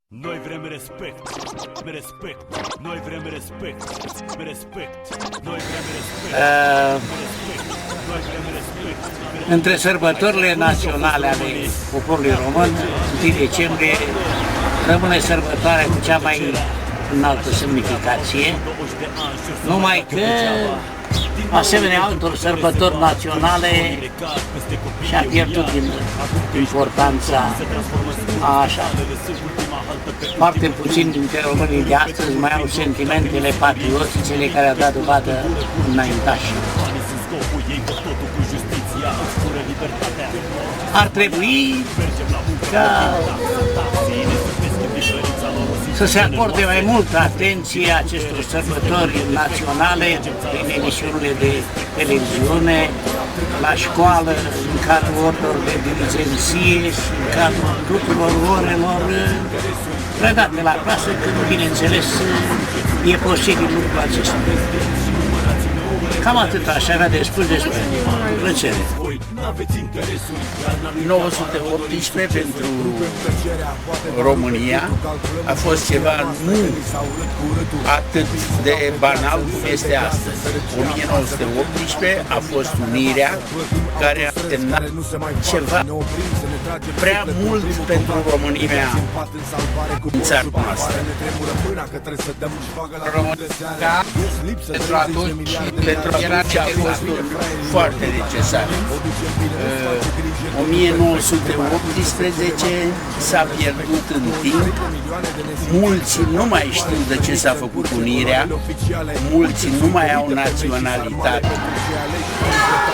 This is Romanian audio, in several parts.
Noi vrem respect, respect, noi vrem respect, respect, noi vrem respect, respect, noi vrem respect. Între sărbătorile naționale ale poporului român, 1 decembrie rămâne sărbătoarea cu cea mai înaltă semnificație, numai că, asemenea altor sărbători naționale, și-a pierdut din importanța așa. Foarte puțin dintre românii de astăzi mai au sentimentele patriotice care au dat dovadă înaintași. Ar trebui ca să se acorde mai multă atenție acestor sărbători naționale prin emisiunile de televiziune, la școală, în cadrul orelor de diligenție și în cadrul tuturor orelor predate la clasă, când, bineînțeles, e posibil lucrul acesta. Cam atât aș avea de spus despre plăcere. 1918 pentru România a fost ceva nu atât de banal cum este astăzi. 1918 a fost unirea care a semnat ceva prea mult pentru România în țara noastră. România pentru atunci a fost foarte necesar. 1918 s-a pierdut în timp, mulți nu mai știu de ce s-a făcut unirea, mulți nu mai au naționalitate.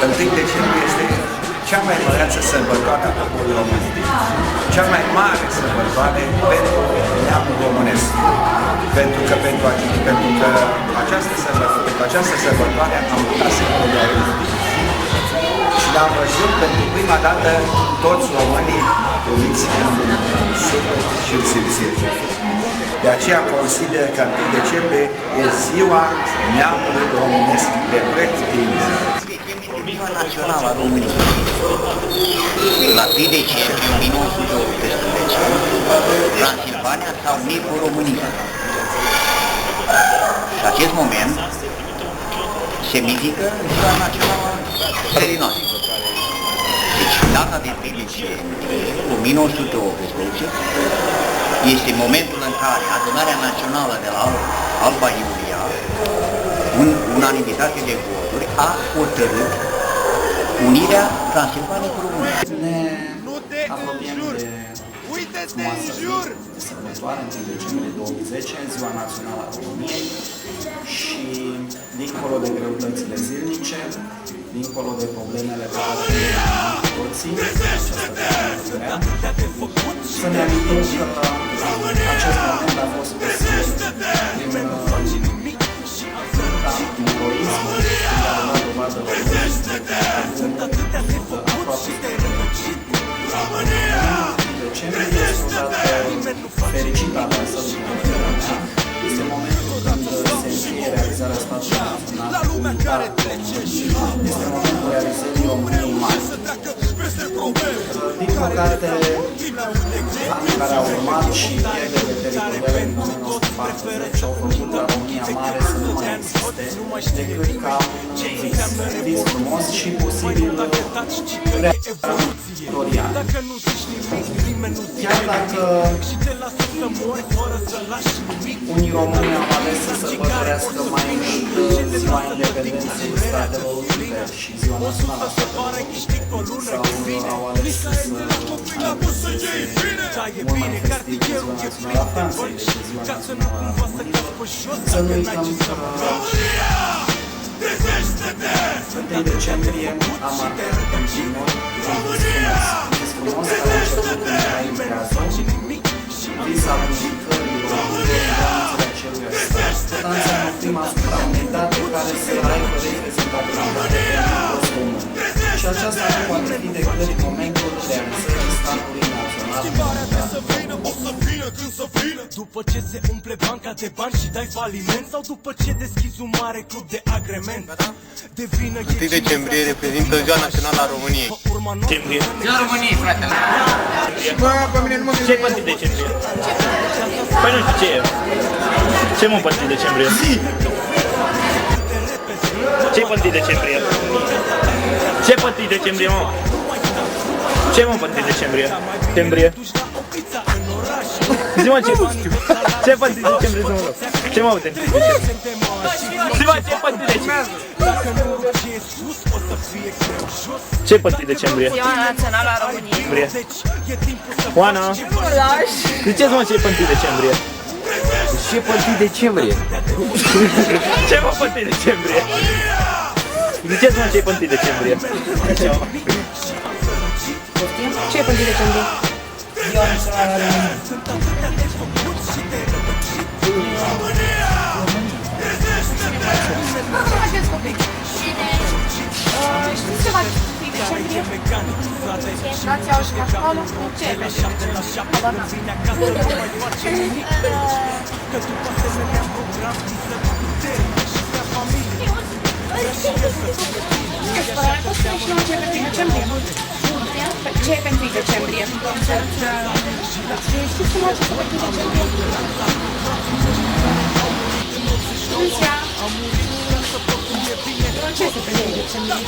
1 decembrie este cea mai măreață sărbătoare a poporului român, cea mai mare sărbătoare pentru neamul românesc, pentru că această sărbătoare am putea să călătorim. Și l-am văzut pentru prima dată toți românii uniți în suflet și în simțire. De aceea consider că 1 decembrie e ziua neamului românesc de pretutindeni. Ziua națională a României. La 1 decembrie 1918, Transilvania s-a unit cu România. Și acest moment semnifică Ziua Națională a țării noastre. Deci data de 1 decembrie 1918 este momentul în care Adunarea Națională de la Alba Iulia, în unanimitate de voturi, a hotărât unirea Transilvaniei cu România. Ne apropiem de frumoasă sărbătoare, 1 decembrie 2010, Ziua Națională a României, și dincolo de greutățile zilnice, dincolo de problemele pe care le avem cu toții, această problemă, să ne amintim că acest moment a fost posibil din eroism, când a dat dovadă românești, aproape decembrie este o dată fericită a sărbătorii. Este momentul când se încheie realizarea statului național unitar. Este momentul realizării României mari. Din păcate, anii care au urmat și pierderile teritoriale din 1940 au făcut ca România mare să nu mai existe decât ca vis frumos și posibil realizorian. Chiar dacă unii români au ales să sărbătorească mai mult Ziua Independenței Statelor Unite și Ziua Națională a Statelor Unite, sau au ales să anabunseze mult mai festiv Ziua Națională a Franței decât Ziua Națională a României, să nu uităm că 1 decembrie a marcat pentru noi frumos care a început în Traian Brează, visa muzicării României în granițele acelui stat. Tot înseamnă prima asupra unei date care să aibă reprezentativitate pentru toți români. Și aceasta nu poate fi decât momentul realizării statului național. După ce se umple banca de bani și dai faliment, sau după ce deschizi un mare club de agrement? 1 decembrie reprezintă Ziua Națională a României. Ziua României, frate! Bă, pe mine nu mă gândesc. Ce-i pe 1 decembrie? Păi nu știu ce e. Ce mă 1 decembrie? Ce-i 1 decembrie? Ce 1 decembrie, mă? Ce mă 1 decembrie? Decembrie? Zi-mă ce? Ce 1 decembrie, zi-mă rog? Ce mă 1 decembrie? Zi-mă ce 1 decembrie? Ce 1 decembrie? Ziua Națională a României. Oana? Ziceți mă ce e 1 decembrie? Ce 1 decembrie? Ce mă 1 decembrie? Ziceți mă ce e 1 decembrie? Ce e 1 decembrie? Ziua Națională a României. Știți ceva ce decembrie? Nația au și cașcalul? Ce e 1 Ce e 1 decembrie? Știți ceva ce e 1 decembrie? Lucia! Ce este 1 decembrie?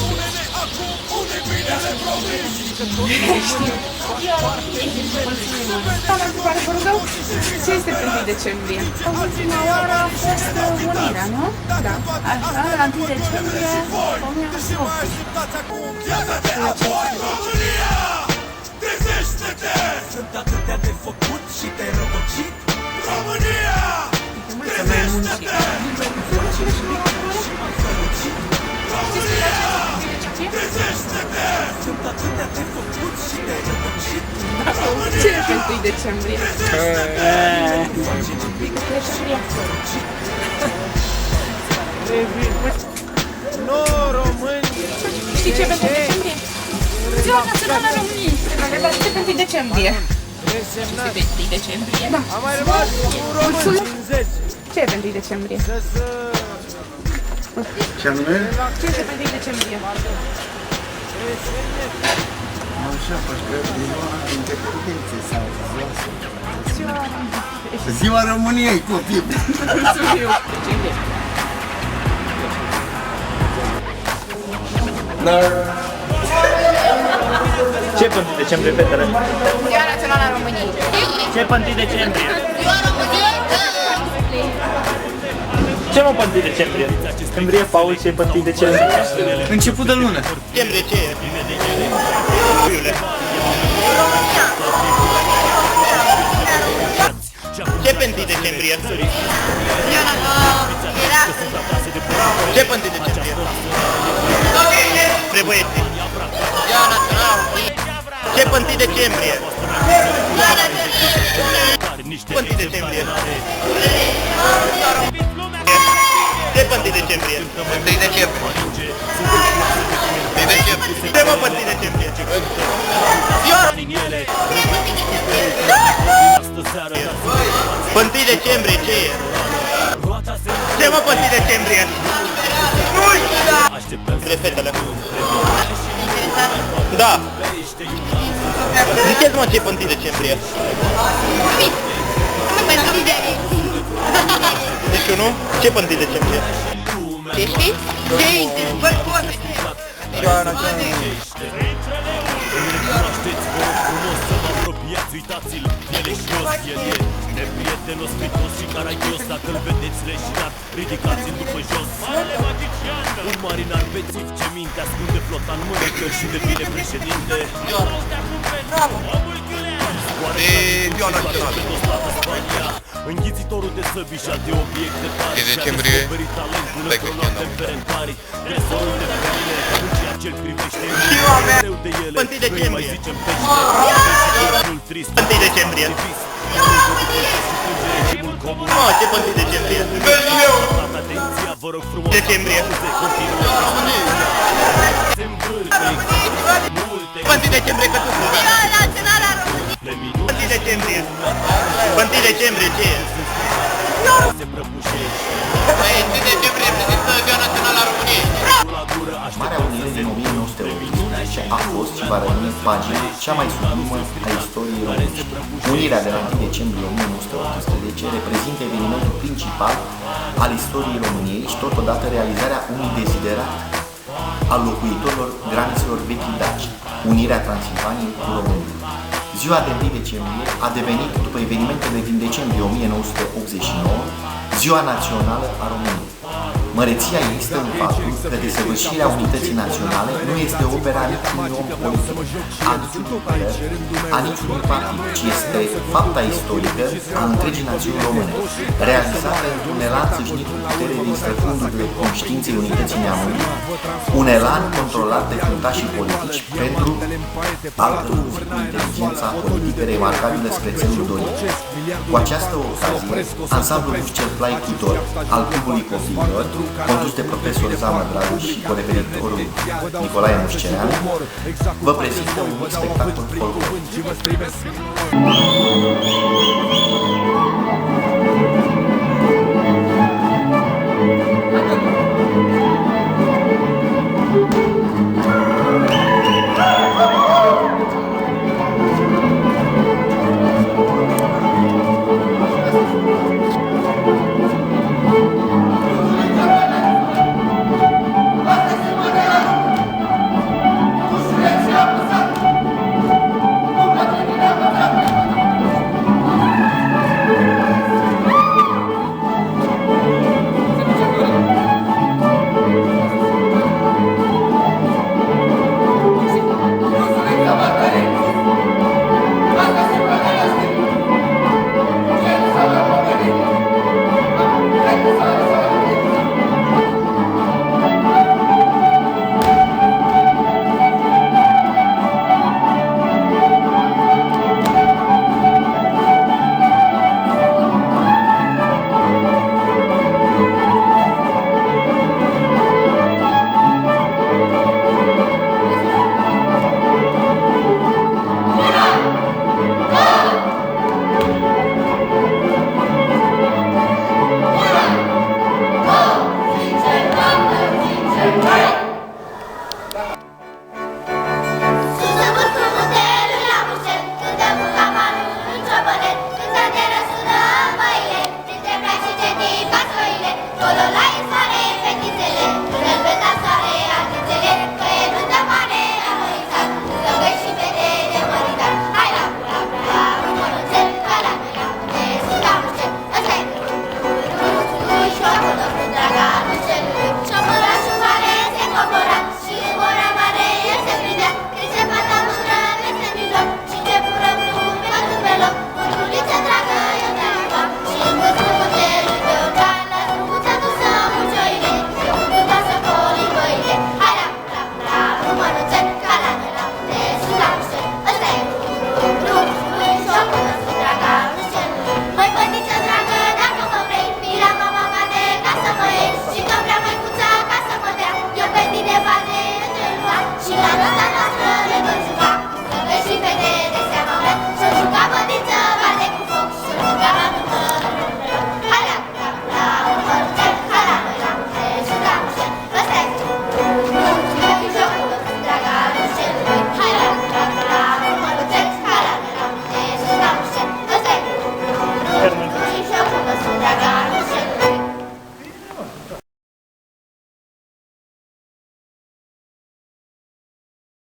Doamna întrebare, vă rugăm, ce este 1 decembrie? Ultima oară a fost unirea, nu? Da. Așa, la 1 decembrie 1800. Ce e 1 decembrie? Știi ce e 1 decembrie? Ziua Națională a României. Ce e 1 decembrie? Este 1 decembrie? Da. Mulțumesc. Ce e 1 decembrie? Ce anume? Ce este 1 decembrie? Așa, faci că ziua independenței sau ziua României, copii! Ce 1 decembrie, fetele? Ziua Națională a României. Ce 1 decembrie? Ce mă 1 decembrie? Decembrie, Paul, ce 1 decembrie? Început de lună! Decembrie ce e? Iule. Ce pe 1 decembrie? Ce pe 1 decembrie? Spre băieți. Ce pe 1 decembrie? Ce pe 1 decembrie? Ce pe 1 decembrie? 1 decembrie. 1 decembrie. Ce mă pe 1 decembrie? Pe 1 decembrie ce e? Ce mă pe 1 decembrie? Spre fetele. Da. Ziceți mă ce e pe 1 decembrie? Deci nu? Ce pe 1 decembrie? Ce știi? Ce e? Ziua Națională. Uitați-l, el e jos, el e neprietenos, fritos și caragios. Dacă-l vedeți leșinat, ridicați-l după jos. Un marinar bețiv ce minte ascunde flota în mânecări și devine președinte. E Ziua Națională. Înghițitorul de săbi și alte obiecte tari. E decembrie. Stai că știu, Tresorul de feline, în ceea ce-l privește Ziua mea. greu de ele. 1 decembrie. Mai zicem pește, trist. 1 decembrie. Mă, ce pe 1 decembrie? Atenția, vă rog frumos. Decembrie. Se învârte multe 1 decembrie că tu spui. Ziua Națională a României. 1 decembrie. 1 decembrie ce e? se prăbușește. Păi 1 decembrie reprezintă Ziua Națională a României. La gură Marea așteptăm să Uniune se din 1918 19 a fost și va rămâne pagina cea mai sublimă a istoriei românești. Unirea de la 1 decembrie 1918 reprezintă evenimentul principal al istoriei României și totodată realizarea unui deziderat al locuitorilor granițelor vechi daci, unirea Transilvaniei cu România. Ziua de 1 decembrie a devenit, după evenimentele din decembrie 1989, Ziua Națională a României. Măreția ei stă în faptul că desăvârșirea unității naționale nu este opera niciunui om politic, a niciunui păreri, a niciunui partid, ci este fapta istorică a întregii națiuni române, realizată într-un elan țâșnit cu putere din străfundurile conștiinței unității neamului, un elan controlat de fruntașii politici pentru a călăuzi cu inteligența politică remarcabilă spre țelul dorit. Cu această ocazie, ansamblul Cel Plai Cutor al Clubului Copiilor, condus de profesor Zama Dragoș și corepetitorul Nicolae Mușcereanu, vă prezintă un spectacol folcloric.